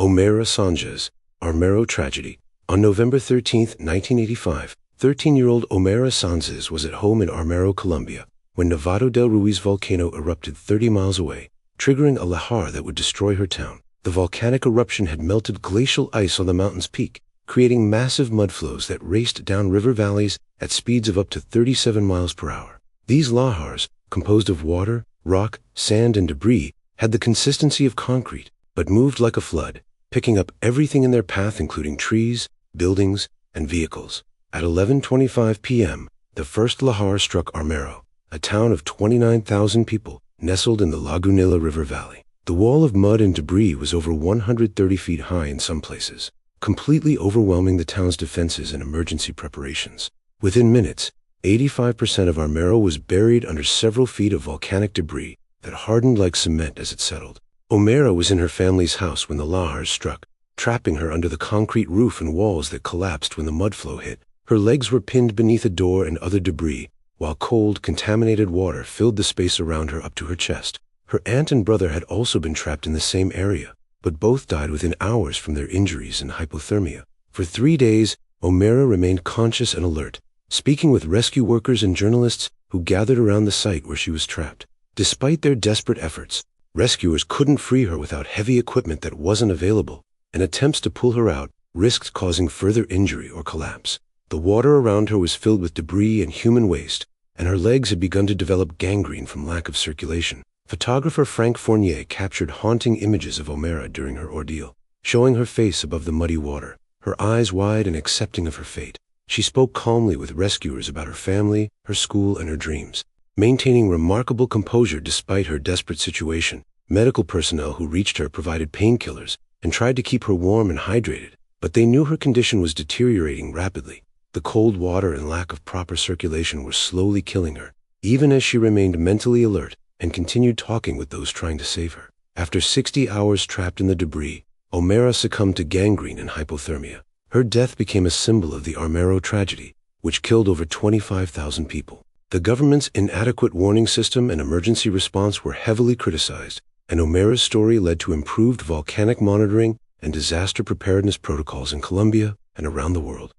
Omer Assange's Armero tragedy. On November 13, 1985, 13-year-old Omer Assange was at home in Armero, Colombia, when Nevado del Ruiz volcano erupted 30 miles away, triggering a lahar that would destroy her town. The volcanic eruption had melted glacial ice on the mountain's peak, creating massive mudflows that raced down river valleys at speeds of up to 37 miles per hour. These lahars, composed of water, rock, sand, and debris, had the consistency of concrete, but moved like a flood, picking up everything in their path including trees, buildings, and vehicles. At 11:25 p.m., the first lahar struck Armero, a town of 29,000 people nestled in the Lagunilla River Valley. The wall of mud and debris was over 130 feet high in some places, completely overwhelming the town's defenses and emergency preparations. Within minutes, 85% of Armero was buried under several feet of volcanic debris that hardened like cement as it settled. Omera was in her family's house when the lahars struck, trapping her under the concrete roof and walls that collapsed when the mudflow hit. Her legs were pinned beneath a door and other debris, while cold, contaminated water filled the space around her up to her chest. Her aunt and brother had also been trapped in the same area, but both died within hours from their injuries and hypothermia. For 3 days, Omera remained conscious and alert, speaking with rescue workers and journalists who gathered around the site where she was trapped. Despite their desperate efforts, rescuers couldn't free her without heavy equipment that wasn't available, and attempts to pull her out risked causing further injury or collapse. The water around her was filled with debris and human waste, and her legs had begun to develop gangrene from lack of circulation. Photographer Frank Fournier captured haunting images of Omera during her ordeal, showing her face above the muddy water, her eyes wide and accepting of her fate. She spoke calmly with rescuers about her family, her school, and her dreams, maintaining remarkable composure despite her desperate situation. Medical personnel who reached her provided painkillers and tried to keep her warm and hydrated, but they knew her condition was deteriorating rapidly. The cold water and lack of proper circulation were slowly killing her, even as she remained mentally alert and continued talking with those trying to save her. After 60 hours trapped in the debris, Omera succumbed to gangrene and hypothermia. Her death became a symbol of the Armero tragedy, which killed over 25,000 people. The government's inadequate warning system and emergency response were heavily criticized, and Omera's story led to improved volcanic monitoring and disaster preparedness protocols in Colombia and around the world.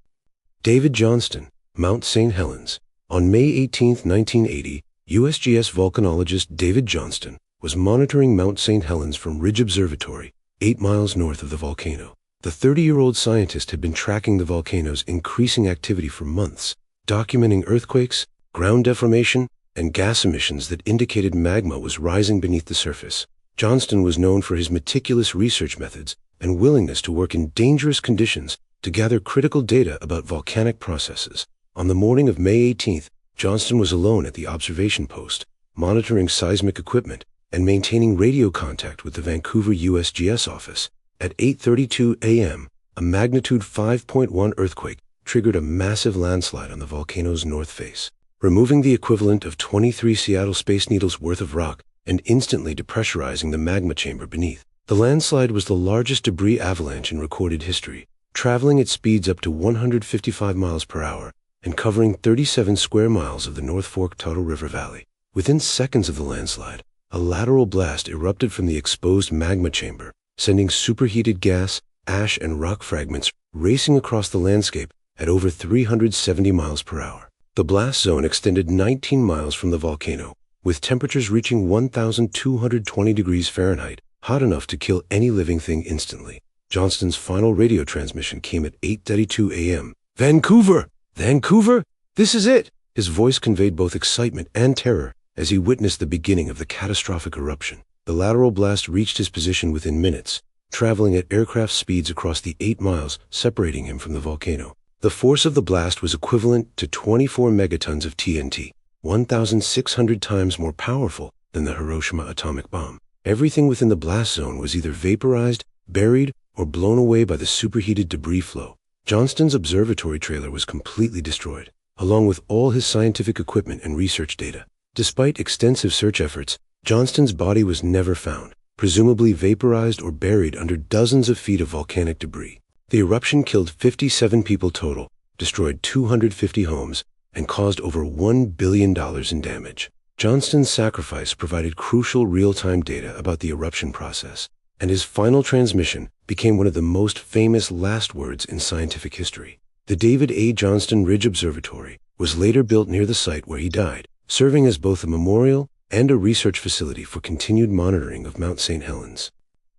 David Johnston, Mount St. Helens. On May 18, 1980, USGS volcanologist David Johnston was monitoring Mount St. Helens from Ridge Observatory, 8 miles north of the volcano. The 30-year-old scientist had been tracking the volcano's increasing activity for months, documenting earthquakes, ground deformation, and gas emissions that indicated magma was rising beneath the surface. Johnston was known for his meticulous research methods and willingness to work in dangerous conditions to gather critical data about volcanic processes. On the morning of May 18th, Johnston was alone at the observation post, monitoring seismic equipment and maintaining radio contact with the Vancouver USGS office. At 8:32 a.m., a magnitude 5.1 earthquake triggered a massive landslide on the volcano's north face, removing the equivalent of 23 Seattle Space Needles worth of rock and instantly depressurizing the magma chamber beneath. The landslide was the largest debris avalanche in recorded history, traveling at speeds up to 155 miles per hour and covering 37 square miles of the North Fork Toutle River Valley. Within seconds of the landslide, a lateral blast erupted from the exposed magma chamber, sending superheated gas, ash, and rock fragments racing across the landscape at over 370 miles per hour. The blast zone extended 19 miles from the volcano, with temperatures reaching 1,220 degrees Fahrenheit, hot enough to kill any living thing instantly. Johnston's final radio transmission came at 8:32 a.m. "Vancouver! Vancouver! This is it!" His voice conveyed both excitement and terror as he witnessed the beginning of the catastrophic eruption. The lateral blast reached his position within minutes, traveling at aircraft speeds across the 8 miles separating him from the volcano. The force of the blast was equivalent to 24 megatons of TNT, 1,600 times more powerful than the Hiroshima atomic bomb. Everything within the blast zone was either vaporized, buried, or blown away by the superheated debris flow. Johnston's observatory trailer was completely destroyed, along with all his scientific equipment and research data. Despite extensive search efforts, Johnston's body was never found, presumably vaporized or buried under dozens of feet of volcanic debris. The eruption killed 57 people total, destroyed 250 homes, and caused over $1 billion in damage. Johnston's sacrifice provided crucial real-time data about the eruption process, and his final transmission, became one of the most famous last words in scientific history. The David A. Johnston Ridge Observatory was later built near the site where he died, serving as both a memorial and a research facility for continued monitoring of Mount St. Helens.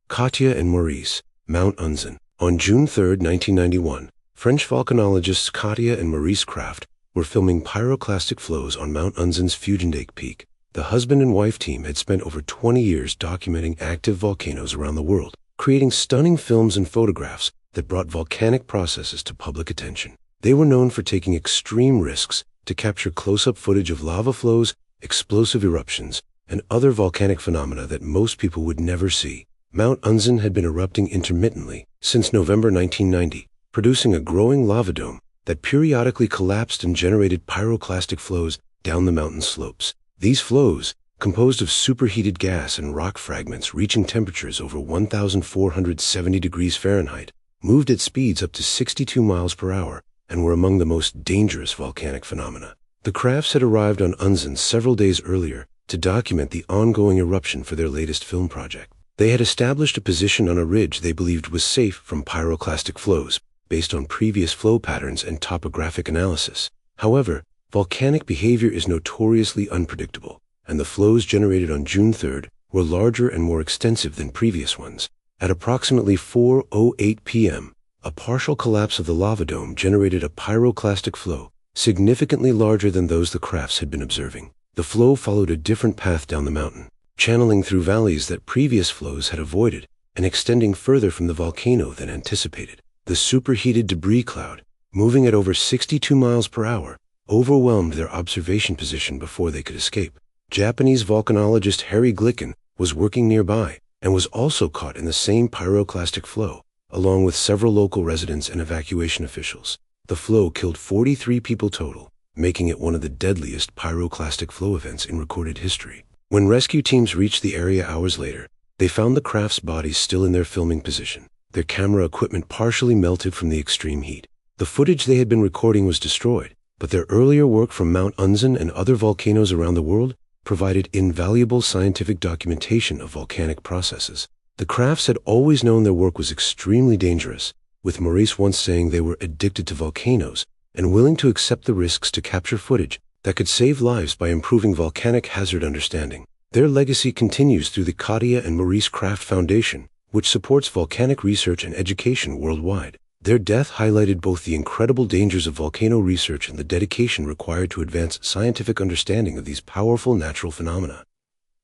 Katya and Maurice, Mount Unzen. On June 3, 1991, French volcanologists Katya and Maurice Kraft were filming pyroclastic flows on Mount Unzen's Fugendake Peak. The husband and wife team had spent over 20 years documenting active volcanoes around the world, creating stunning films and photographs that brought volcanic processes to public attention. They were known for taking extreme risks to capture close-up footage of lava flows, explosive eruptions, and other volcanic phenomena that most people would never see. Mount Unzen had been erupting intermittently since November 1990, producing a growing lava dome that periodically collapsed and generated pyroclastic flows down the mountain slopes. These flows, composed of superheated gas and rock fragments reaching temperatures over 1,470 degrees Fahrenheit, moved at speeds up to 62 miles per hour and were among the most dangerous volcanic phenomena. The Crafts had arrived on Unzen several days earlier to document the ongoing eruption for their latest film project. They had established a position on a ridge they believed was safe from pyroclastic flows, based on previous flow patterns and topographic analysis. However, volcanic behavior is notoriously unpredictable, and the flows generated on June 3 were larger and more extensive than previous ones. At approximately 4:08 p.m., a partial collapse of the lava dome generated a pyroclastic flow significantly larger than those the Crafts had been observing. The flow followed a different path down the mountain, channeling through valleys that previous flows had avoided and extending further from the volcano than anticipated. The superheated debris cloud, moving at over 62 miles per hour, overwhelmed their observation position before they could escape. Japanese volcanologist Harry Glicken was working nearby and was also caught in the same pyroclastic flow, along with several local residents and evacuation officials. The flow killed 43 people total, making it one of the deadliest pyroclastic flow events in recorded history. When rescue teams reached the area hours later, they found the Crafts' bodies still in their filming position. Their camera equipment partially melted from the extreme heat. The footage they had been recording was destroyed, but their earlier work from Mount Unzen and other volcanoes around the world provided invaluable scientific documentation of volcanic processes. The Crafts had always known their work was extremely dangerous, with Maurice once saying they were addicted to volcanoes and willing to accept the risks to capture footage that could save lives by improving volcanic hazard understanding. Their legacy continues through the Katya and Maurice Kraft Foundation, which supports volcanic research and education worldwide. Their death highlighted both the incredible dangers of volcano research and the dedication required to advance scientific understanding of these powerful natural phenomena.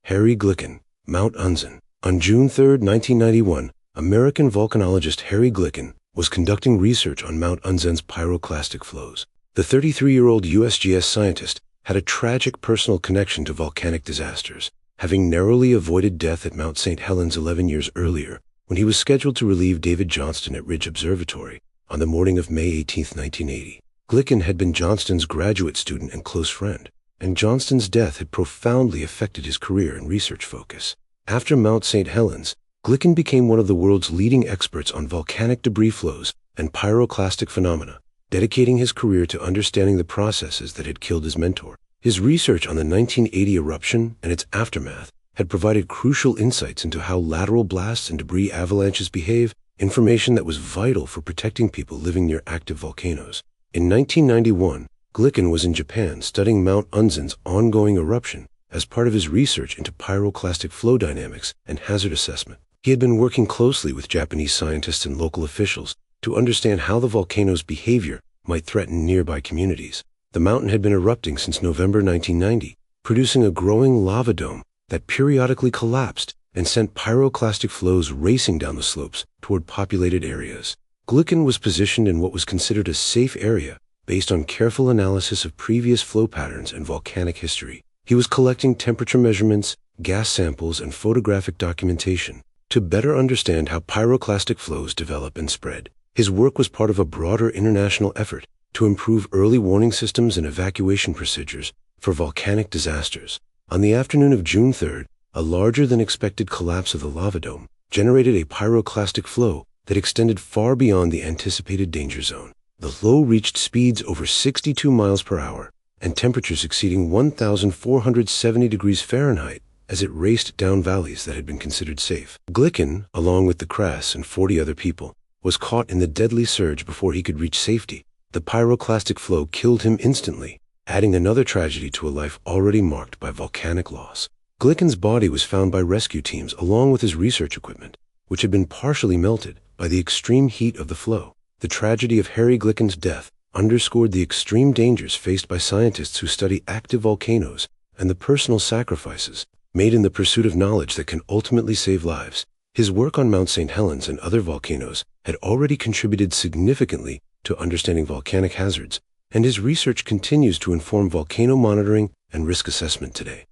Harry Glicken, Mount Unzen. On June 3, 1991, American volcanologist Harry Glicken was conducting research on Mount Unzen's pyroclastic flows. The 33-year-old USGS scientist had a tragic personal connection to volcanic disasters, having narrowly avoided death at Mount St. Helens 11 years earlier when he was scheduled to relieve David Johnston at Ridge Observatory on the morning of May 18, 1980. Glicken had been Johnston's graduate student and close friend, and Johnston's death had profoundly affected his career and research focus. After Mount St. Helens, Glicken became one of the world's leading experts on volcanic debris flows and pyroclastic phenomena, dedicating his career to understanding the processes that had killed his mentor. His research on the 1980 eruption and its aftermath had provided crucial insights into how lateral blasts and debris avalanches behave, information that was vital for protecting people living near active volcanoes. In 1991, Glicken was in Japan studying Mount Unzen's ongoing eruption as part of his research into pyroclastic flow dynamics and hazard assessment. He had been working closely with Japanese scientists and local officials to understand how the volcano's behavior might threaten nearby communities. The mountain had been erupting since November 1990, producing a growing lava dome that periodically collapsed and sent pyroclastic flows racing down the slopes toward populated areas. Glicken was positioned in what was considered a safe area based on careful analysis of previous flow patterns and volcanic history. He was collecting temperature measurements, gas samples, and photographic documentation to better understand how pyroclastic flows develop and spread. His work was part of a broader international effort to improve early warning systems and evacuation procedures for volcanic disasters. On the afternoon of June 3rd, a larger-than-expected collapse of the lava dome generated a pyroclastic flow that extended far beyond the anticipated danger zone. The flow reached speeds over 62 miles per hour and temperatures exceeding 1,470 degrees Fahrenheit as it raced down valleys that had been considered safe. Glicken, along with the Crass and 40 other people, was caught in the deadly surge before he could reach safety. The pyroclastic flow killed him instantly, adding another tragedy to a life already marked by volcanic loss. Glicken's body was found by rescue teams along with his research equipment, which had been partially melted by the extreme heat of the flow. The tragedy of Harry Glicken's death underscored the extreme dangers faced by scientists who study active volcanoes and the personal sacrifices made in the pursuit of knowledge that can ultimately save lives. His work on Mount St. Helens and other volcanoes had already contributed significantly to understanding volcanic hazards, and his research continues to inform volcano monitoring and risk assessment today.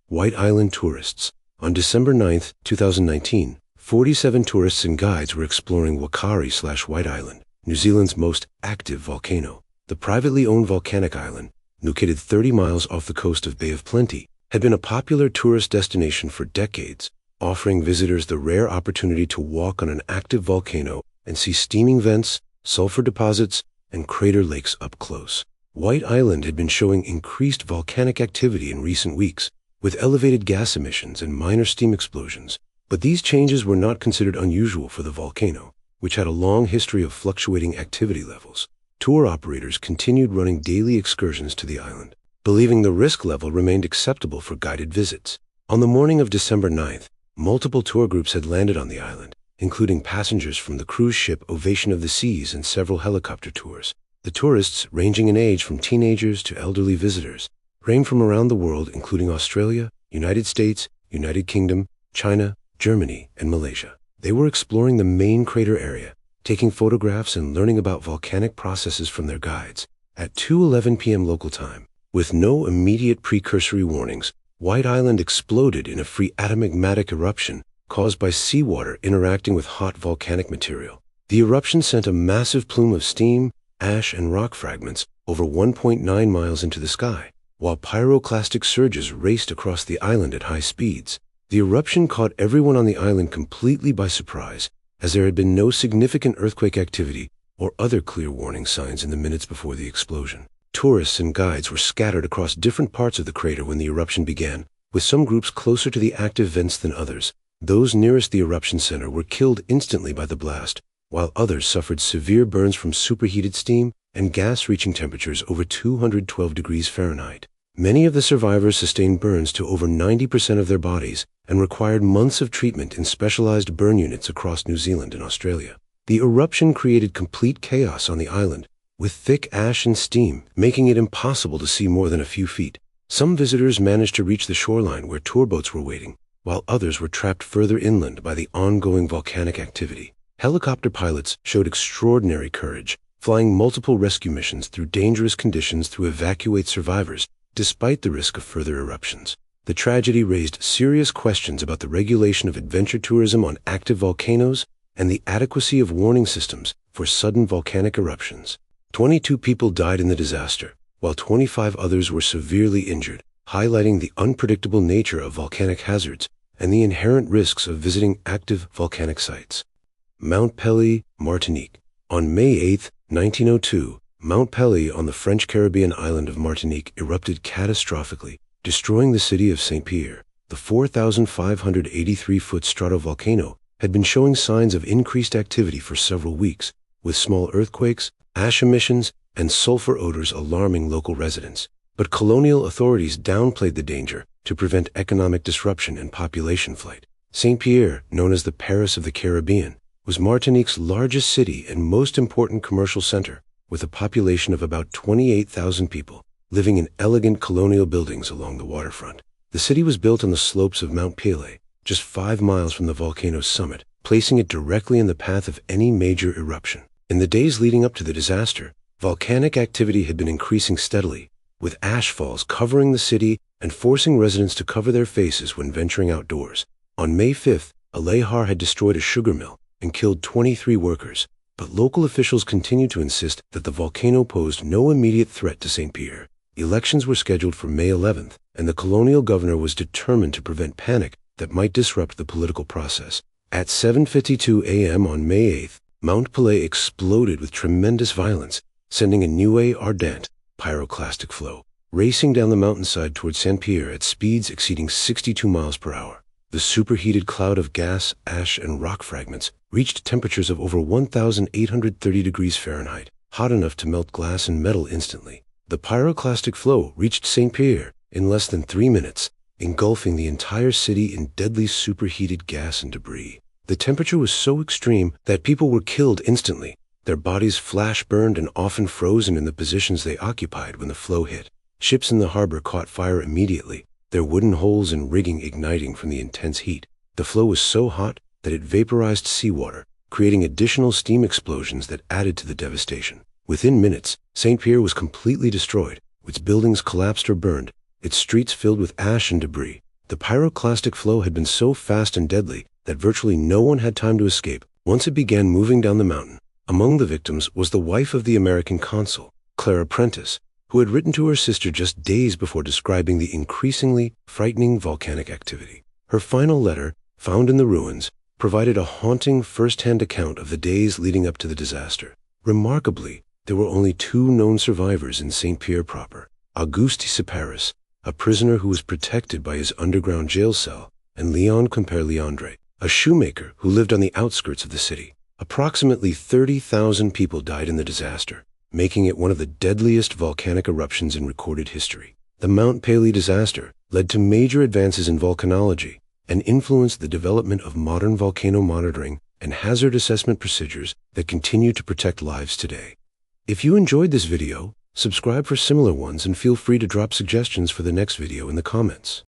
White Island tourists. On December 9, 2019, 47 tourists and guides were exploring Wakari/White Island, New Zealand's most active volcano. The privately owned volcanic island, located 30 miles off the coast of Bay of Plenty, had been a popular tourist destination for decades, offering visitors the rare opportunity to walk on an active volcano and see steaming vents, sulfur deposits, and crater lakes up close. White Island had been showing increased volcanic activity in recent weeks, with elevated gas emissions and minor steam explosions, but these changes were not considered unusual for the volcano, which had a long history of fluctuating activity levels. Tour operators continued running daily excursions to the island, believing the risk level remained acceptable for guided visits. On the morning of December 9th, multiple tour groups had landed on the island, including passengers from the cruise ship Ovation of the Seas and several helicopter tours. The tourists, ranging in age from teenagers to elderly visitors, ranged from around the world, including Australia, United States, United Kingdom, China, Germany, and Malaysia. They were exploring the main crater area, taking photographs and learning about volcanic processes from their guides. At 2:11 p.m. local time, with no immediate precursory warnings, White Island exploded in a phreatomagmatic eruption caused by seawater interacting with hot volcanic material. The eruption sent a massive plume of steam, ash, and rock fragments over 1.9 miles into the sky, while pyroclastic surges raced across the island at high speeds. The eruption caught everyone on the island completely by surprise, as there had been no significant earthquake activity or other clear warning signs in the minutes before the explosion. Tourists and guides were scattered across different parts of the crater when the eruption began, with some groups closer to the active vents than others. Those nearest the eruption center were killed instantly by the blast, while others suffered severe burns from superheated steam and gas reaching temperatures over 212 degrees Fahrenheit. Many of the survivors sustained burns to over 90% of their bodies and required months of treatment in specialized burn units across New Zealand and Australia. The eruption created complete chaos on the island, with thick ash and steam, making it impossible to see more than a few feet. Some visitors managed to reach the shoreline where tour boats were waiting, while others were trapped further inland by the ongoing volcanic activity. Helicopter pilots showed extraordinary courage, flying multiple rescue missions through dangerous conditions to evacuate survivors, despite the risk of further eruptions. The tragedy raised serious questions about the regulation of adventure tourism on active volcanoes and the adequacy of warning systems for sudden volcanic eruptions. 22 people died in the disaster, while 25 others were severely injured, highlighting the unpredictable nature of volcanic hazards and the inherent risks of visiting active volcanic sites. Mount Pelée, Martinique. On May 8, 1902, Mount Pelée on the French Caribbean island of Martinique erupted catastrophically, destroying the city of Saint-Pierre. The 4,583-foot stratovolcano had been showing signs of increased activity for several weeks, with small earthquakes, ash emissions, and sulfur odors alarming local residents. But colonial authorities downplayed the danger to prevent economic disruption and population flight. Saint-Pierre, known as the Paris of the Caribbean, was Martinique's largest city and most important commercial center, with a population of about 28,000 people, living in elegant colonial buildings along the waterfront. The city was built on the slopes of Mount Pelée, just 5 miles from the volcano's summit, placing it directly in the path of any major eruption. In the days leading up to the disaster, volcanic activity had been increasing steadily, with ash falls covering the city and forcing residents to cover their faces when venturing outdoors. On May 5th, a lahar had destroyed a sugar mill and killed 23 workers, but local officials continued to insist that the volcano posed no immediate threat to Saint-Pierre. Elections were scheduled for May 11th, and the colonial governor was determined to prevent panic that might disrupt the political process. At 7:52 a.m. on May 8th, Mount Pelée exploded with tremendous violence, sending a nuée ardente, pyroclastic flow, racing down the mountainside toward Saint-Pierre at speeds exceeding 62 miles per hour. The superheated cloud of gas, ash, and rock fragments reached temperatures of over 1,830 degrees Fahrenheit, hot enough to melt glass and metal instantly. The pyroclastic flow reached Saint-Pierre in less than 3 minutes, engulfing the entire city in deadly superheated gas and debris. The temperature was so extreme that people were killed instantly, their bodies flash-burned and often frozen in the positions they occupied when the flow hit. Ships in the harbor caught fire immediately, their wooden hulls and rigging igniting from the intense heat. The flow was so hot that it vaporized seawater, creating additional steam explosions that added to the devastation. Within minutes, Saint-Pierre was completely destroyed, its buildings collapsed or burned, its streets filled with ash and debris. The pyroclastic flow had been so fast and deadly that virtually no one had time to escape once it began moving down the mountain. Among the victims was the wife of the American consul, Clara Prentice, who had written to her sister just days before describing the increasingly frightening volcanic activity. Her final letter, found in the ruins, provided a haunting first-hand account of the days leading up to the disaster. Remarkably, there were only 2 known survivors in Saint-Pierre proper: Auguste Separis, a prisoner who was protected by his underground jail cell, and Leon Comper-Leandre, a shoemaker who lived on the outskirts of the city. Approximately 30,000 people died in the disaster, making it one of the deadliest volcanic eruptions in recorded history. The Mount Pelee disaster led to major advances in volcanology and influenced the development of modern volcano monitoring and hazard assessment procedures that continue to protect lives today. If you enjoyed this video, subscribe for similar ones and feel free to drop suggestions for the next video in the comments.